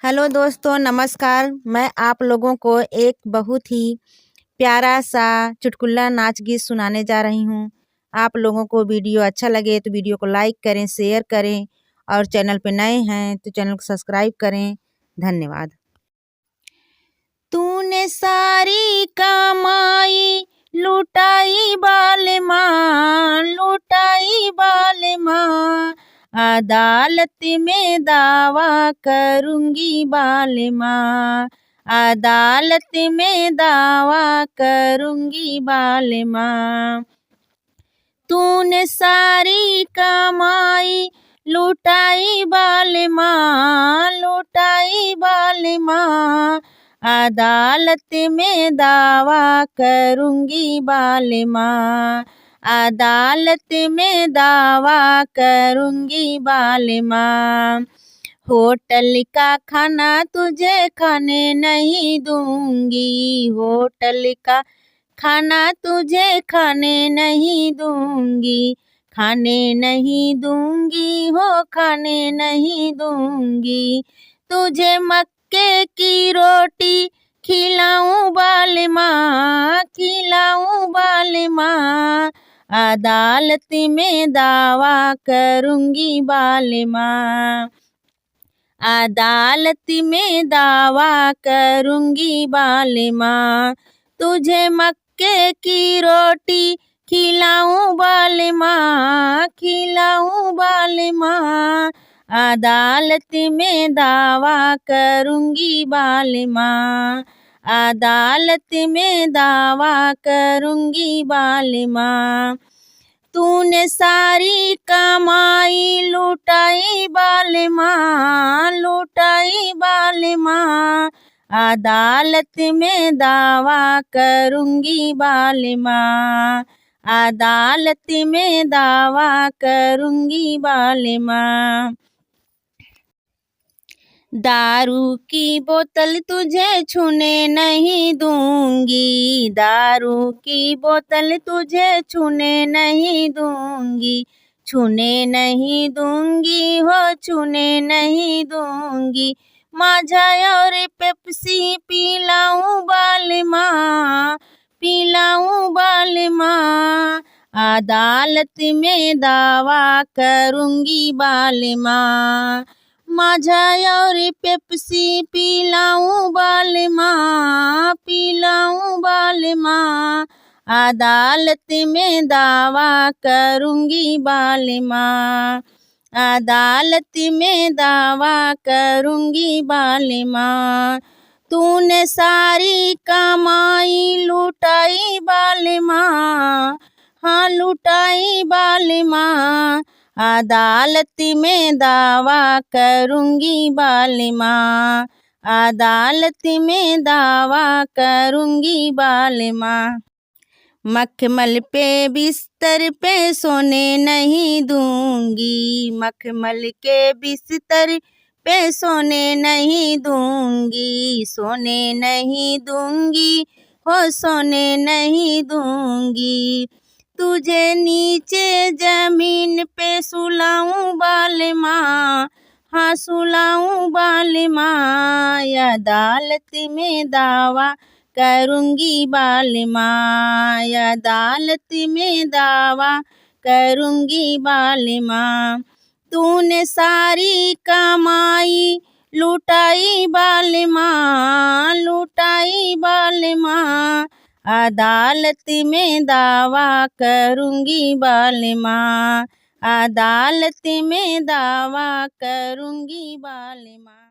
Hello दोस्तों, नमस्कार। मैं आप लोगों को एक बहुत ही प्यारा सा चुटकुला नाच गीत सुनाने जा रही हूँ। आप लोगों को वीडियो अच्छा लगे तो वीडियो को लाइक करें, शेयर करें और चैनल पे नए हैं तो चैनल को सब्सक्राइब करें। धन्यवाद। तूने सारी कमाई लुटाई बाल माँ, अदालत में दावा करूंगी बाल माँ, अदालत में दावा करूंगी बाल माँ। तूने सारी कमाई लुटाई बाल माँ, अदालत में दावा करूंगी बाल माँ, अदालत में दावा करूंगी बाल माँ। होटल का खाना तुझे खाने नहीं दूंगी, होटल का खाना तुझे खाने नहीं दूंगी, खाने नहीं दूंगी हो खाने नहीं दूंगी। तुझे मक्के की रोटी खिलाऊं बाल माँ, खिलाऊं बाल माँ, अदालत में दावा करूंगी बाल माँ, अदालत में दावा करूंगी बाल माँ। तुझे मक्के की रोटी खिलाऊं बाल माँ, खिलाऊं बाल माँ, अदालत में दावा करूंगी बाल माँ, अदालत में दावा करूंगी बाल माँ। तूने सारी कमाई लुटाई बाल माँ, लुटाई बाल माँ, अदालत में दावा करूंगी बाल माँ, अदालत में दावा करूंगी बाल माँ। दारू की बोतल तुझे छूने नहीं दूंगी, दारू की बोतल तुझे छूने नहीं दूंगी, छूने नहीं दूंगी हो छूने नहीं दूंगी। माझा और पेप्सी पिलाऊं बाल माँ, पिलाऊं बाल माँ, अदालत में दावा करूंगी बाल माँ। माझा और पेप्सी पिलाऊं बाल माँ, पिलाऊं बाल माँ, अदालत में दावा करूंगी बाल माँ, अदालत में दावा करूंगी बाल माँ। तूने सारी कमाई लुटाई बाल माँ, हाँ लुटाई बाल माँ, अदालत में दावा करूंगी बाल माँ, अदालत में दावा करूंगी बाल माँ। मखमल पे बिस्तर पे सोने नहीं दूंगी, मखमल के बिस्तर पे सोने नहीं दूंगी, सोने नहीं दूंगी हो सोने नहीं दूंगी। तुझे नीचे जमीन पे सुलाऊं बाल माँ, हाँ सुलाऊं बाल माँ, अदालत में दावा करूंगी बाल माँ, अदालत में दावा करूंगी बाल माँ। तूने सारी कमाई लुटाई बाल माँ, लुटाई बाल माँ, अदालत में दावा करूंगी बाल माँ, अदालत में दावा करूंगी बाल माँ।